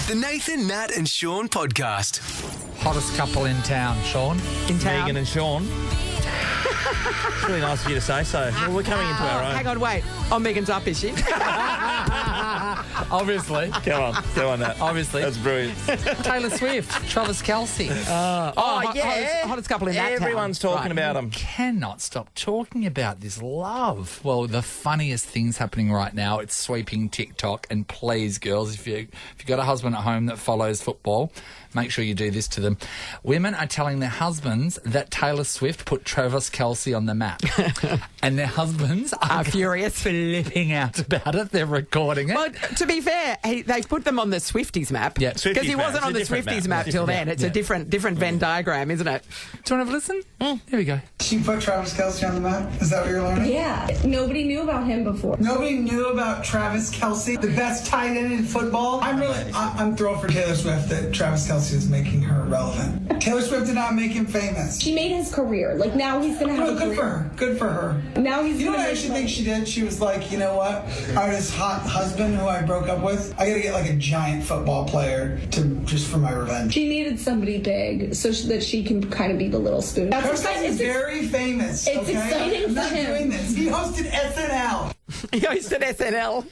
The Nathan, Nat and Shaun podcast. Hottest couple in town, Shaun. In town. Megan and Shaun. It's really nice of you to say so. Well, we're coming into our own. Hang on, wait. Oh, Megan's up, is she? Obviously. Come on, Nat. Obviously. That's brilliant. Taylor Swift, Travis Kelce. Hottest couple in that town. Everyone's talking about them. Cannot stop talking about this love. Well, the funniest things happening right now, it's sweeping TikTok. And please, girls, if you've got a husband at home that follows football, make sure you do this to them. Women are telling their husbands that Taylor Swift put Travis Kelce on the map. And their husbands are furious. Flipping out about it. They're recording it. Well, to be fair, they put them on the Swifties map. Yeah, because he wasn't on the Swifties map till then. It's a different Venn diagram, isn't it? Do you want to have a listen? Here we go. She put Travis Kelce on the map? Is that what you're learning? Yeah. Nobody knew about him before. Nobody knew about Travis Kelce, the best tight end in football. I'm thrilled for Taylor Swift that Travis Kelce is making her relevant. Taylor Swift did not make him famous. She made his career. Like, now he's going to have a Good career. for her. Good for her. Now he's You know gonna what I make actually money. think she did? She was like, you know what? I have this hot husband who I broke up with. I gotta get like a giant football player just for my revenge. She needed somebody big so that she can kind of be the little spoon. Travis Kelce is very famous. It's okay? exciting I'm for not him. doing this. He hosted SNL. He hosted SNL.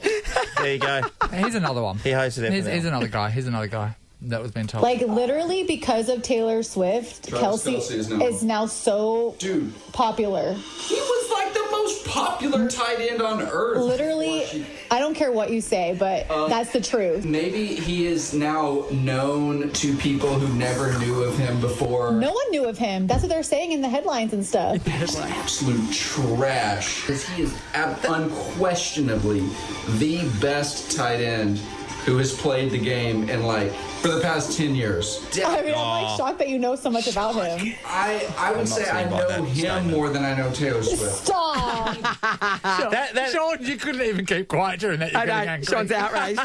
There you go. Here's another one. He hosted it. Here's another guy. Here's another guy that was being told. Like, literally, because of Taylor Swift, Kelce is now so popular. He was like the most popular tight end on earth. Literally, I don't care what you say, but that's the truth. Maybe he is now known to people who never knew of him before. No one knew of him. That's what they're saying in the headlines and stuff. He's absolute trash. Because he is unquestionably the best tight end who has played the game in for the past 10 years. I mean, I'm like shocked that you know so much about him. I would say I know him more than I know Taylor Swift. Stop. Shaun, you couldn't even keep quiet during that. You're getting angry. Shaun's outraged.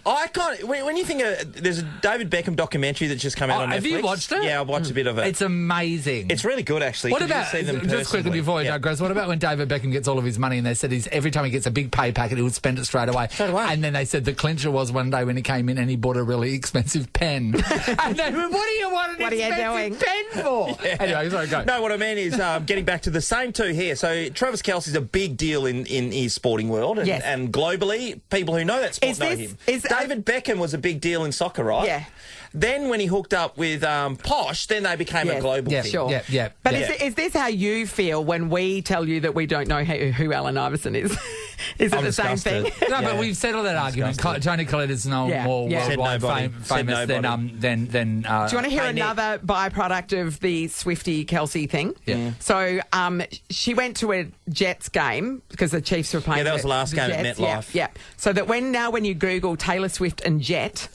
I can't. When you think there's a David Beckham documentary that's just come out on Netflix. Have you watched it? Yeah, I've watched a bit of it. It's amazing. It's really good, actually. What Could you about, see them just quickly personally? before we digress, what about when David Beckham gets all of his money and they said every time he gets a big pay packet, he would spend it straight away. And then they said the clincher was one day when he came in and he bought a really expensive pen. And they went, what do you want an expensive pen for? Yeah. Anyway, sorry, go. No, what I mean is getting back to the same two here. So Travis Kelce's a big deal in his sporting world and globally. People who know that sport know him. David Beckham was a big deal in soccer, right? Yeah. Then when he hooked up with Posh, then they became a global thing. Sure. Yeah. But is this how you feel when we tell you that we don't know who Alan Iverson is? Is it I'm the same disgusted. thing? No, but we've settled that argument. Tony Collette is no more worldwide famous than. Do you want to hear another byproduct of the Swiftie Kelce thing? Yeah. So she went to a Jets game because the Chiefs were playing. Yeah, that was the last game at Jets. MetLife. Yeah. So that when you Google Taylor Swift and Jet,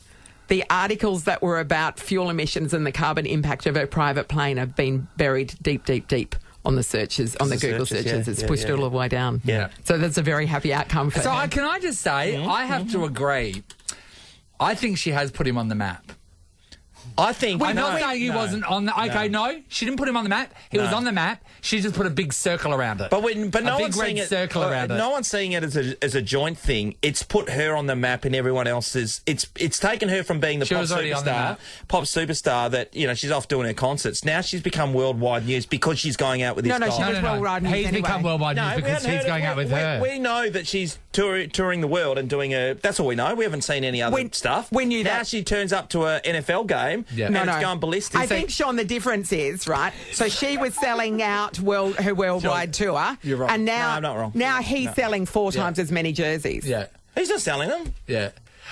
the articles that were about fuel emissions and the carbon impact of her private plane have been buried deep on the searches, on the Google searches. It's pushed all the way down. Yeah. So that's a very happy outcome for So him. can I just say, I have to agree. I think she has put him on the map. I think. I'm not saying he wasn't on the... Okay, no, she didn't put him on the map. He was on the map. She just put a big circle around it. But no one's seeing it. Circle around it. No one's seeing it as a joint thing. It's put her on the map, and everyone else is. It's taken her from being the pop superstar that she's off doing her concerts. Now she's become worldwide news because she's going out with this guy. She was worldwide news He's anyway. become worldwide news because he's going out with her. We know that she's touring the world and doing that's all we know. We haven't seen any other stuff. We knew now that. she turns up to an NFL game and it's going ballistic. I think, Shaun, the difference is, right, so she was selling out her worldwide tour. You're wrong. And now, No, I'm not wrong. Now he's selling 4 times as many jerseys. Yeah. He's not selling them. Yeah.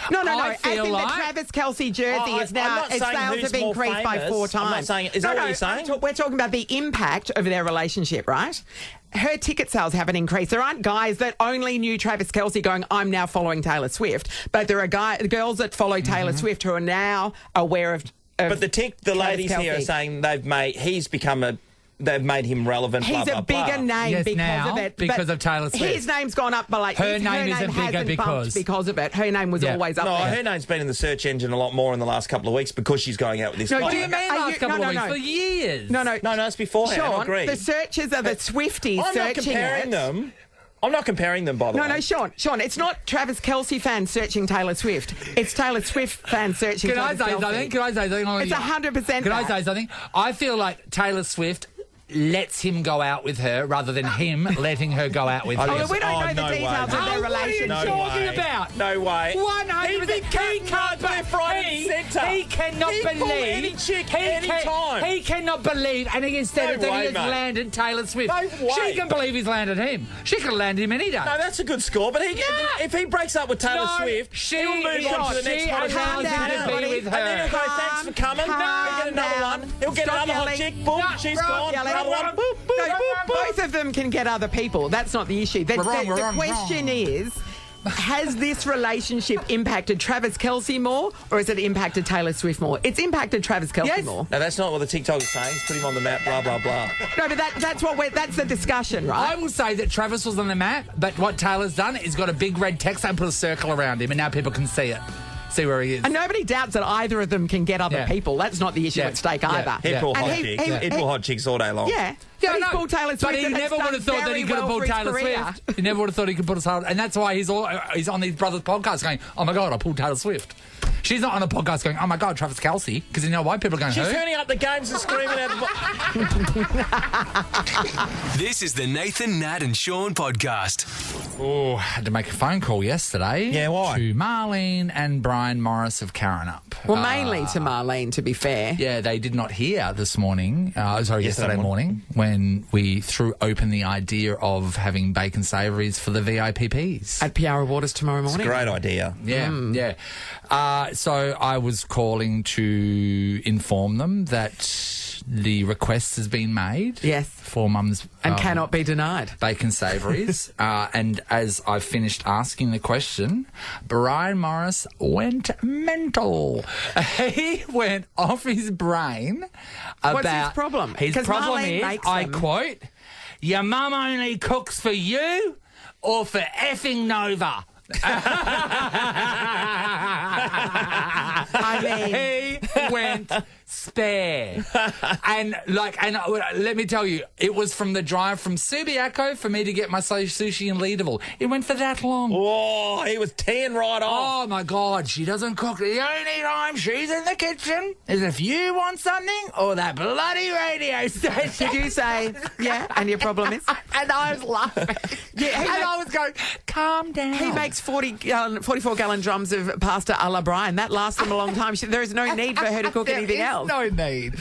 No. I I feel think like... the Travis Kelce jersey is now, I'm not its saying sales who's have more increased by famous. 4 times. I'm not saying... Is that what you're saying? We're talking about the impact of their relationship, right? Her ticket sales haven't increased. There aren't guys that only knew Travis Kelce going, I'm now following Taylor Swift. But there are girls that follow Taylor Swift who are now aware of But the ladies here are saying they've made him relevant. He's blah, a blah, bigger blah. name because now, of it. because of Taylor Swift. His name's gone up, but Her name isn't bigger because of it. Her name was always up there. Her name's been in the search engine a lot more in the last couple of weeks because she's going out with this guy. What do you mean last couple of weeks? For years. No, it's beforehand. Shaun, I agree. the searches are the Swifties I'm not searching comparing it. them. I'm not comparing them, by the way. No, Sean, it's not Travis Kelce fans searching Taylor Swift. It's Taylor Swift fans searching Travis Kelce. Can I say something? It's 100%. Can I say something? I feel like Taylor Swift lets him go out with her rather than him letting her go out with him. Oh, we don't know the details of their relationship. What are you talking about? No way. 100%. He can't left, right, and centre. He cannot believe. Any chick, any time. He cannot believe, and instead that he has landed Taylor Swift. No way. She can believe he's landed him. She could land him any day. No, that's a good score. But if he breaks up with Taylor Swift, he'll move on to the next one. Allows him to be with her. And then he'll go, thanks for coming. He'll get another one. He'll get another hot chick. Boom, she's gone. Another one. Boop, boop. No, both of them can get other people. That's not the issue. The question is, has this relationship impacted Travis Kelce more, or has it impacted Taylor Swift more? It's impacted Travis Kelce more. No, that's not what the TikTok is saying. He's put him on the map, blah, blah, blah. No, but that's the discussion, right? I will say that Travis was on the map, but what Taylor's done is got a big red text and put a circle around him, and now people can see it. See where he is. And nobody doubts that either of them can get other people. That's not the issue at stake either. He'd pull hot chicks. He'd pull hot chicks all day long. Yeah. But he's pulled Taylor Swift. But he never would have thought that he could have pulled Taylor Swift. He never would have thought he could put us out. And that's why he's on his brother's podcast going, oh my God, I pulled Taylor Swift. She's not on a podcast going, oh my God, Travis Kelce. Because you know why? People are going, she's turning up the games and screaming at the... This is the Nathan, Nat and Shaun podcast. Oh, I had to make a phone call yesterday. Yeah, why? To Marlene and Brian Morris of Karrinyup. Well, mainly to Marlene, to be fair. Yeah, they did not hear this morning, yesterday morning, when we threw open the idea of having bacon savouries for the VIPs. At Piara Waters tomorrow morning. It's a great idea. Yeah. So I was calling to inform them that the request has been made. Yes. For Mum's... And cannot be denied. Bacon savouries. And as I finished asking the question, Brian Morris went mental. He went off his brain about... What's his problem? His problem is, I quote, your mum only cooks for you or for effing Nova. I mean, he went spare, and let me tell you, it was from the drive from Subiaco for me to get my sushi in Leadville. It went for that long. Oh, he was teeing right off. Oh my God, she doesn't cook. The only time she's in the kitchen is if you want something or that bloody radio station. Did you say, yeah? And your problem is? And I was laughing. I was going, calm down. He makes 44-gallon drums of pasta a la Brian. That lasts him a long time. There is no need for her to cook anything else. No need.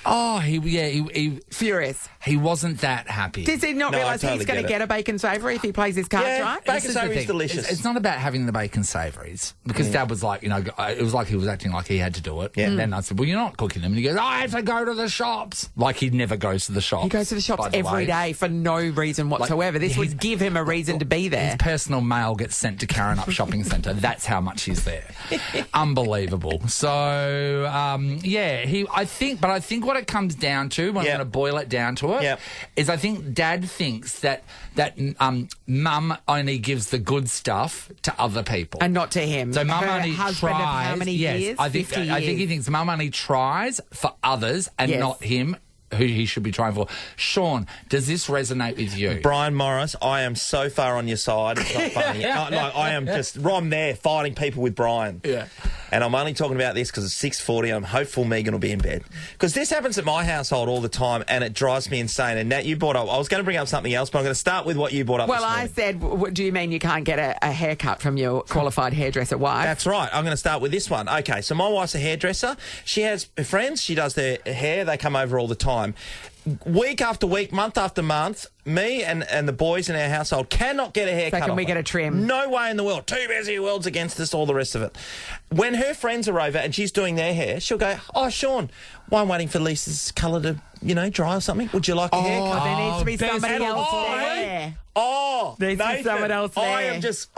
Oh, he furious. He wasn't that happy. Does he not realise he's going to get a bacon savoury if he plays his cards right? Bacon savoury is delicious. It's not about having the bacon savouries because Dad was like, it was like he was acting like he had to do it. Yeah. And then I said, well, you're not cooking them. And he goes, I have to go to the shops. Like he never goes to the shops. He goes to the shops every day for no reason whatsoever. This would give him a reason to be there. His personal mail gets sent to Karrinyup Shopping Centre. That's how much he's there. Unbelievable. So, I think what it comes down to, when I'm going to boil it down to it, is I think Dad thinks that Mum only gives the good stuff to other people. And not to him. So Mum only husband tries. Of how many years? I think he thinks Mum only tries for others and not him, who he should be trying for. Sean, does this resonate with you? Brian Morris, I am so far on your side. It's not funny. I'm there fighting people with Brian. Yeah. And I'm only talking about this because it's 6:40 and I'm hopeful Megan will be in bed. Because this happens at my household all the time and it drives me insane. And Nat, you brought up... I was going to bring up something else, but I'm going to start with what you brought up Well, I said, do you mean you can't get a haircut from your qualified hairdresser wife? That's right. I'm going to start with this one. Okay, so my wife's a hairdresser. She has friends. She does their hair. They come over all the time. Week after week, month after month, me and the boys in our household cannot get a haircut. So can we get a trim? No way in the world. Too busy, the world's against us, all the rest of it. When her friends are over and she's doing their hair, she'll go, oh, Sean, while I'm waiting for Lisa's colour to, dry or something, would you like a haircut? There needs to be somebody else there. Oh, there needs to be someone else there. I am just,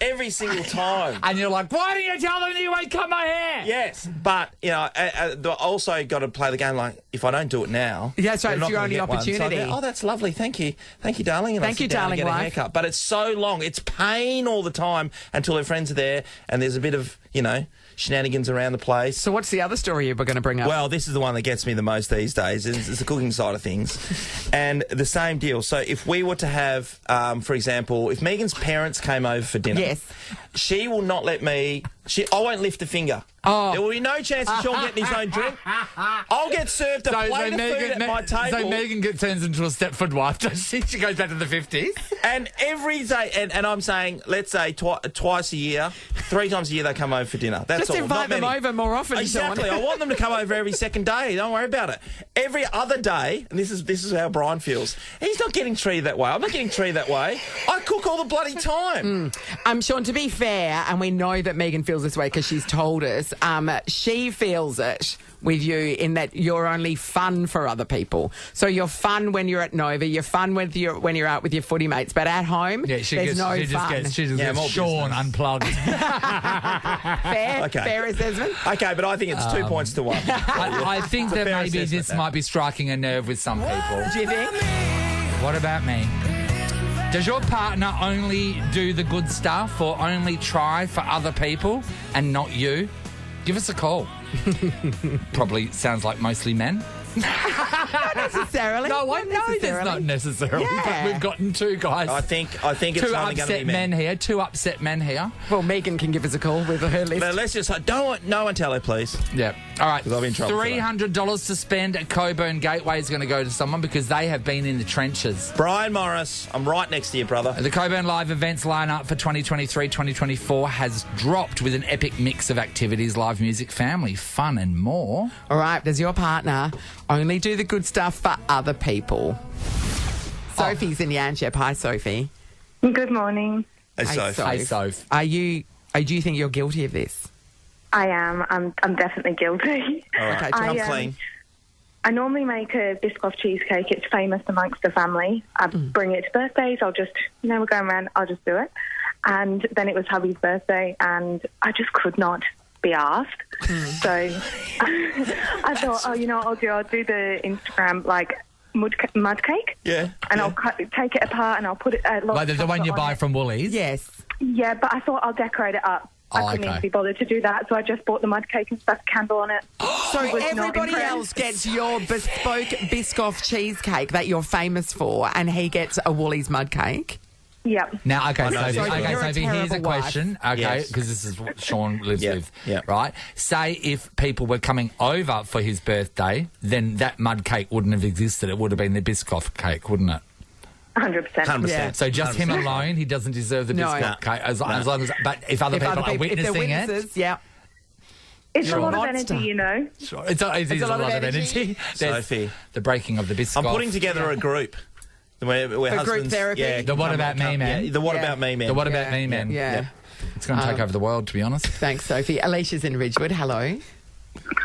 every single time. And you're like, why didn't you tell them that you won't cut my hair? Yes, but, you know, I also got to play the game like, if I don't do it now... Yeah, that's right, they're it's not your gonna only get one. opportunity. So I go, oh, that's lovely, thank you. Thank you, darling. And Thank I you, sit down darling and get wife. a haircut. But it's so long. It's pain all the time until their friends are there and there's a bit of, you know, shenanigans around the place. So what's the other story you were going to bring up? Well, this is the one that gets me the most these days. It's the cooking side of things. And the same deal. So if we were to have, for example, if Megan's parents came over for dinner, Yes. she will not let me... I won't lift a finger. Oh. There will be no chance of Sean getting his own drink. I'll get served a plate of food at my table. So Megan turns into a Stepford wife, does she? She goes back to the 50s. And every day, and I'm saying, let's say twice a year, 3 times a year they come over for dinner. That's Just all. invite not them many. over more often, Exactly. Sean. I want them to come over every second day. Don't worry about it. Every other day, and this is how Brian feels, he's not getting treated that way. I'm not getting treated that way. I cook all the bloody time. Sean, to be fair, and we know that Megan feels this way because she's told us, she feels it with you in that you're only fun for other people. So you're fun when you're at Nova, you're fun when you're out with your footy mates, but at home, there's no fun. She just gets Sean unplugged. Fair, Okay. fair assessment. Okay, but I think it's 2 points to 1. I think It's a that fair maybe assessment, this that. might be striking a nerve with some people. Do you think? What about me? Does your partner only do the good stuff or only try for other people and not you? Give us a call. Probably sounds like mostly men. Not necessarily. No, I Not know that's necessarily. not necessarily. Yeah. But we've gotten 2 guys. I think it's Two only going to upset be men here. 2 upset men here. Well, Megan can give us a call with her list. But let's just no one tell her, please. Yeah. All right. 'Cause I'll be in trouble for that. $300 to spend at Coburn Gateway is going to go to someone because they have been in the trenches. Brian Morris, I'm right next to you, brother. The Coburn Live events lineup for 2023-2024 has dropped with an epic mix of activities, live music, family, fun and more. All right, does your partner only do the good stuff for other people? Sophie's in Yanchep. Hi, Sophie. Good morning. Hey, Soph. Soph. Hey, Soph. Do you think you're guilty of this? I am. I'm definitely guilty. All right, Okay, come I, clean. I normally make a Biscoff cheesecake. It's famous amongst the family. I bring it to birthdays. I'll just, we're going around, I'll just do it. And then it was hubby's birthday, and I just could not be asked. So I thought, I'll do the Instagram, mud cake. Yeah. And I'll take it apart and I'll put it... Like the one you buy from Woolies? Yes. Yeah, but I thought I'll decorate it up. I couldn't even be bothered to do that, so I just bought the mud cake and stuck a candle on it. So Was not everybody impressed. else gets your bespoke Biscoff cheesecake that you're famous for, and he gets a Woolies mud cake? Yep. Now, okay, I know Sophie, this one. You're a Sophie, here's a terrible wife. question, okay, Yes. because this is what Sean lives Yeah, with, yeah. right? Say if people were coming over for his birthday, then that mud cake wouldn't have existed. It would have been the Biscoff cake, wouldn't it? 100%. 100%. Yeah. So just him 100%. alone, he doesn't deserve the No. Biscoff cake, as long as... But if other If people are if they're witnessing it... witnesses, yeah. It's You're a lot a of monster. energy, Sure. It's a lot of energy. There's Sophie. the breaking of the Biscoff. I'm putting together a group. Where group husbands, therapy? Yeah, The What About Me Man? Yeah, the What Yeah. About Me Man. The What About Me Man. Yeah. It's going to take over the world, to be honest. Thanks, Sophie. Alicia's in Ridgewood. Hello.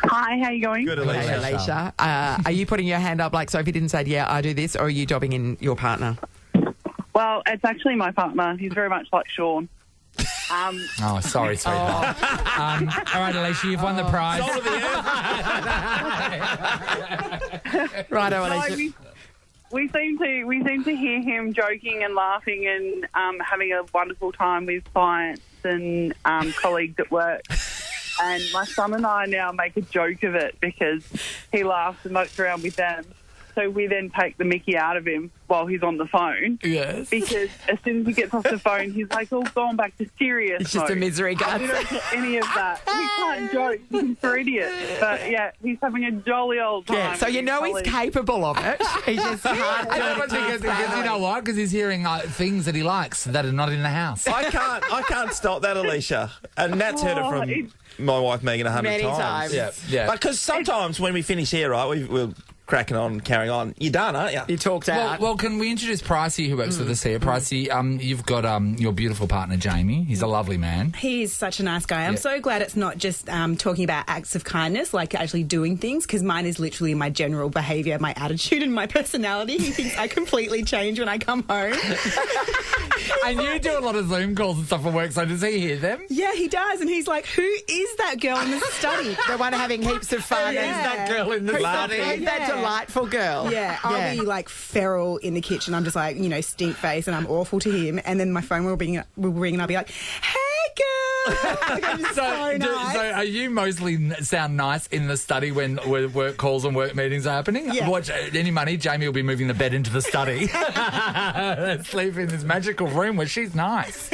Hi, how you going? Good, Hey, Alicia. Alicia. Are you putting your hand up like Sophie didn't say, yeah, I do this, or are you dobbing in your partner? Well, it's actually my partner. He's very much like Sean. Oh, sorry, sweetheart. All right, Alicia, you've won the prize. Salt of the earth. Righto, No, Alicia. we seem to hear him joking and laughing and having a wonderful time with clients and colleagues at work. And my son and I now make a joke of it because he laughs and mokes around with them. So we then take the mickey out of him while he's on the phone. Yes. Because as soon as he gets off the phone, he's like, oh, going back to serious It's just a mode. misery We gun. don't get any of that. We can't joke. He's for idiots. But, yeah, he's having a jolly old time. Yeah, so you know he's capable of it. He's just hard. Because you know what? Because he's hearing things that he likes that are not in the house. I can't stop that, Alicia. And Nat's heard it from my wife Megan 100 Many times. Yeah. Because sometimes when we finish here, right, we'll cracking on and carrying on. You're done, aren't you? You talked out. Well, can we introduce Pricey, who works with us here? Pricey, you've got your beautiful partner, Jamie. He's a lovely man. He's such a nice guy. I'm so glad it's not just talking about acts of kindness, like actually doing things, because mine is literally my general behaviour, my attitude and my personality. He thinks I completely change when I come home. And you do a lot of Zoom calls and stuff for work, so does he hear them? Yeah, he does. And he's like, who is that girl in the study? The one having heaps of fun. Yeah. Who's that girl in the study? Who's that delightful girl? Yeah, I'll be like feral in the kitchen. I'm just like, stink face, and I'm awful to him. And then my phone will ring and I'll be like, hey, girl. Like, I'm just so nice. So are you mostly sound nice in the study when work calls and work meetings are happening? Yeah. Watch any money, Jamie will be moving the bed into the study. Sleep in this magical room where she's nice.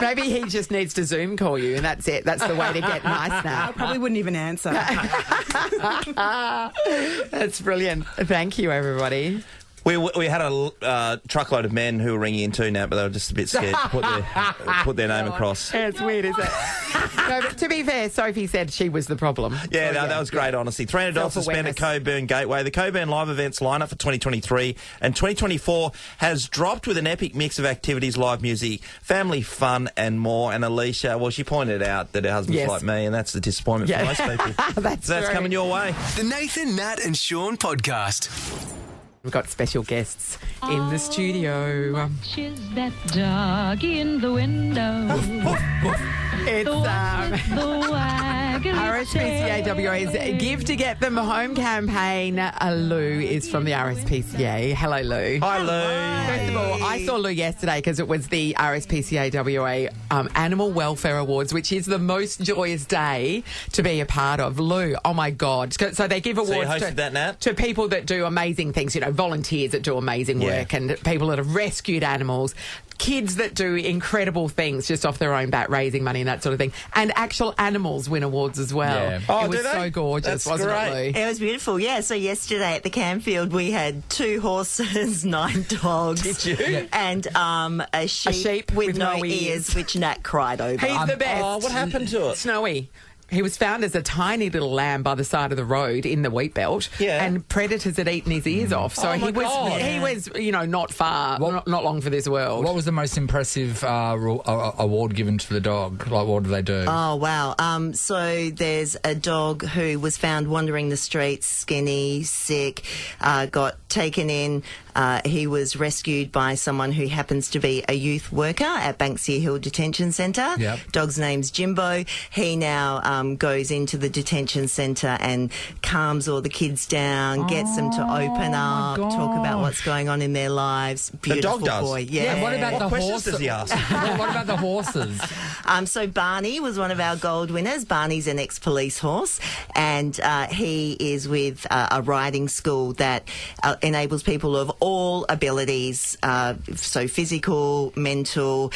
Maybe he just needs to Zoom call you, and that's it. That's the way to get nice now. I probably wouldn't even answer. That's brilliant. Thank you, everybody. We had a truckload of men who were ringing in too now, but they were just a bit scared to put their name across. Yeah, it's weird, isn't it? No, but to be fair, Sophie said she was the problem. Yeah, that was great, honestly. $300 to spend at Coburn Gateway. The Coburn Live Events lineup for 2023 and 2024 has dropped with an epic mix of activities, live music, family fun and more. And Alicia, well, she pointed out that her husband's like me, and that's the disappointment for most people. That's coming your way. The Nathan, Nat and Shaun podcast. We've got special guests in the studio. Watches that dog in the window. It's RSPCA WA's Give to Get Them Home campaign. Lou is from the RSPCA. Hello, Lou. Hi, Lou. First of all, I saw Lou yesterday because it was the RSPCA WA Animal Welfare Awards, which is the most joyous day to be a part of. Lou, oh my God. So they give awards you hosted that, Nat? to people that do amazing things, volunteers that do amazing work and people that have rescued animals. Kids that do incredible things just off their own bat, raising money and that sort of thing. And actual animals win awards as well. Yeah. Oh, it was so gorgeous, wasn't it, Lou? It was beautiful, yeah. So yesterday at the campfield we had 2 horses, 9 dogs. Did you? And a sheep with no ears, which Nat cried over. He's the best. Oh, what happened to it? Snowy. He was found as a tiny little lamb by the side of the road in the wheat belt, and predators had eaten his ears off. So he was, not far, not long for this world. What was the most impressive award given to the dog? Like, what did they do? Oh, wow. So there's a dog who was found wandering the streets, skinny, sick, got taken in. He was rescued by someone who happens to be a youth worker at Banksia Hill Detention Centre. Yep. Dog's name's Jimbo. He now goes into the detention centre and calms all the kids down, gets them to open up, talk about what's going on in their lives. Beautiful the dog does? boy. Yeah. And what about the questions horses? does he ask? What about the horses? So Barney was one of our gold winners. Barney's an ex-police horse, and he is with a riding school that enables people of all abilities, so physical, mental,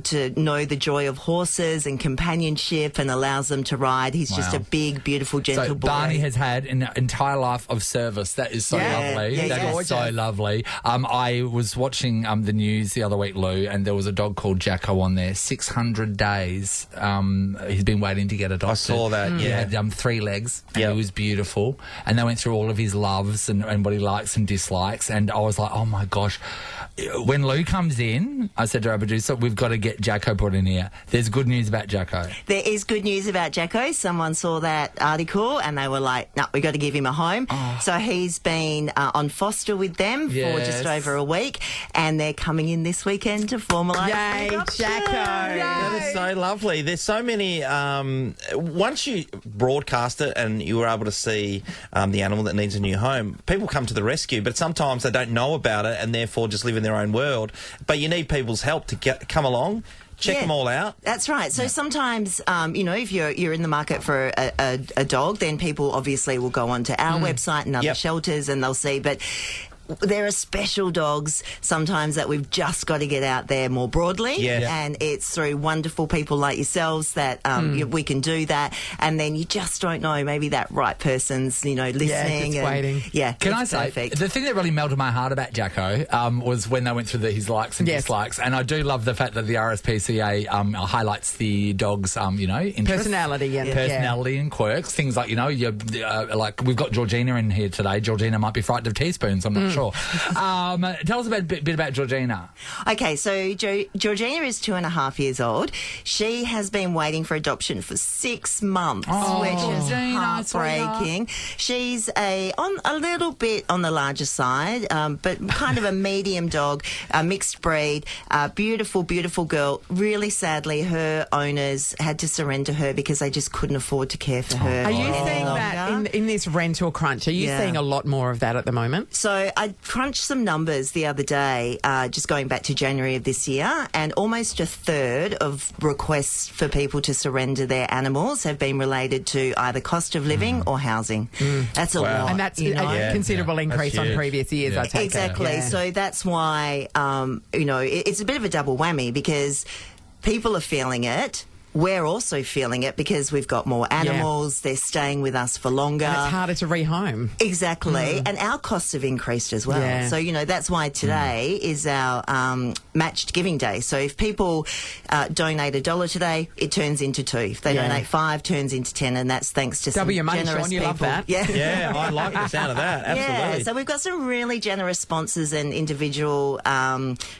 to know the joy of horses and companionship, and allows them to ride. He's just a big, beautiful, gentle boy. Barney has had an entire life of service. That is so lovely. That is so lovely. I was watching the news the other week, Lou, and there was a dog called Jacko on there. 600 days. He's been waiting to get adopted. I saw that, He had 3 legs, and he was beautiful. And they went through all of his loves and what he likes and dislikes. And I was like, oh my gosh. When Lou comes in, I said to our producer, we've got to get Jacko put in here. There's good news about Jacko. There is good news about Jacko. Someone saw that article and they were like, no, we've got to give him a home. So he's been on foster with them for just over a week, and they're coming in this weekend to formalise. Yay, Jacko. That is so lovely. There's so many... once you broadcast it and you were able to see the animal that needs a new home, people come to the rescue, but sometimes they don't know about it and therefore just live in their own world. But you need people's help to come along. Check them all out. That's right. So sometimes, if you're in the market for a dog, then people obviously will go onto our website and other shelters and they'll see. But there are special dogs sometimes that we've just got to get out there more broadly. Yeah. And it's through wonderful people like yourselves that we can do that. And then you just don't know, maybe that right person's, listening. just waiting. Yeah. Can I it's say, perfect. the thing that really melted my heart about Jacko was when they went through his likes and dislikes. And I do love the fact that the RSPCA highlights the dog's, interests. Personality and quirks. Things like, like we've got Georgina in here today. Georgina might be frightened of teaspoons, I'm not sure. Tell us a bit about Georgina. Okay, so Georgina is 2.5 years old. She has been waiting for adoption for 6 months, which is heartbreaking. She's a little bit on the larger side, but kind of a medium dog, a mixed breed, beautiful, beautiful girl. Really sadly, her owners had to surrender her because they just couldn't afford to care for her. Are you seeing that in this rental crunch? Are you seeing a lot more of that at the moment? So I crunched some numbers the other day, just going back to January of this year, and almost a third of requests for people to surrender their animals have been related to either cost of living or housing. That's a lot. And that's a considerable increase on previous years, I take Exactly. it. Yeah. So that's why, it's a bit of a double whammy because people are feeling it. We're also feeling it because we've got more animals. They're staying with us for longer. And it's harder to rehome. Exactly. And our costs have increased as well. Yeah. So, that's why today is our matched giving day. So if people donate $1 today, it turns into $2. If they donate $5, turns into $10, and that's thanks to some your money, generous Sean, you people. love that. Yeah, I like the sound of that. Absolutely. Yeah, so we've got some really generous sponsors and individual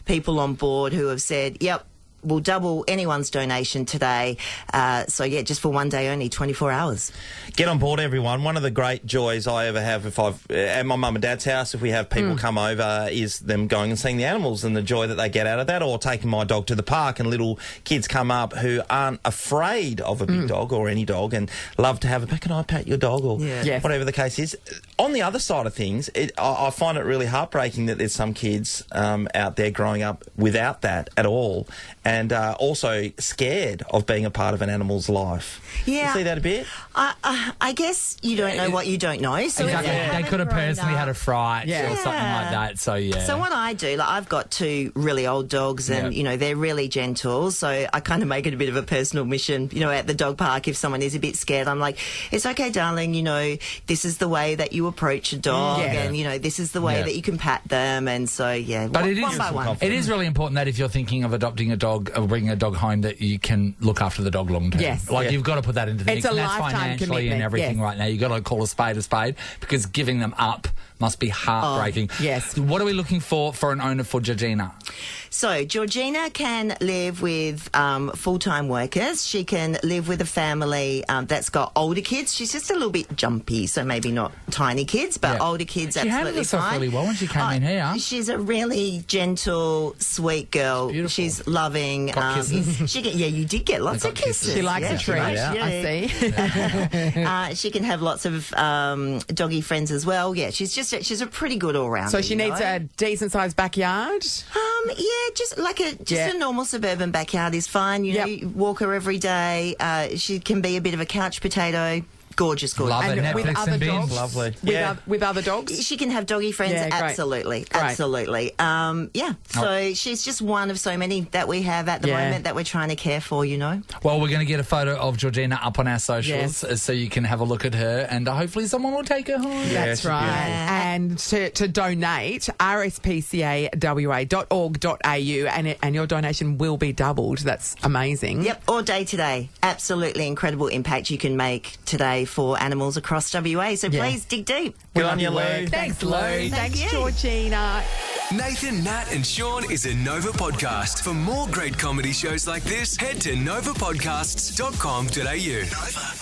people on board who have said, yep, we'll double anyone's donation today. Just for one day only, 24 hours. Get on board, everyone. One of the great joys I ever have if I've at my mum and dad's house, if we have people come over, is them going and seeing the animals and the joy that they get out of that, or taking my dog to the park and little kids come up who aren't afraid of a big dog or any dog and love to have can I pat your dog or whatever the case is. On the other side of things, I find it really heartbreaking that there's some kids out there growing up without that at all, and also scared of being a part of an animal's life. Yeah. You see that a bit? I guess you don't know what you don't know. So They could have personally had a fright or something like that. So, So what I do, I've got 2 really old dogs and, they're really gentle. So I kind of make it a bit of a personal mission, at the dog park, if someone is a bit scared, I'm like, it's okay, darling, this is the way that you approach a dog and, this is the way that you can pat them. And so, But one by one. It is really important that if you're thinking of adopting a dog or bringing a dog home, that you can look after the dog long term. Yes. You've got to put that into the mix. It's a And that's lifetime financially commitment, and everything right now. You've got to call a spade because giving them up must be heartbreaking. Yes. What are we looking for an owner for Georgina? So Georgina can live with full-time workers. She can live with a family that's got older kids. She's just a little bit jumpy, so maybe not tiny kids, but older kids, she absolutely handled herself fine. really well when she came in here. She's a really gentle, sweet girl. Beautiful. She's loving. Got kisses? You did get lots of kisses. She likes a treat, I see. She can have lots of doggy friends as well. Yeah, she's a pretty good all-rounder. So she needs a decent-sized backyard? Just a normal suburban backyard is fine. You walk her every day. She can be a bit of a couch potato. Gorgeous. Love it. And with Netflix other and binge. dogs? Lovely. With other dogs? She can have doggy friends. Yeah, great. Absolutely. Great. Absolutely. So she's just one of so many that we have at the moment that we're trying to care for, Well, we're going to get a photo of Georgina up on our socials so you can have a look at her, and hopefully someone will take her home. That's right. Yeah. And to donate, rspcawa.org.au, and your donation will be doubled. That's amazing. Yep, or day to day. Absolutely incredible impact you can make today for animals across WA. So please dig deep. Good on you, Lou. Thanks, Lou. Thanks, you. Georgina. Nathan, Nat and Sean is a Nova podcast. For more great comedy shows like this, head to novapodcasts.com.au. Nova.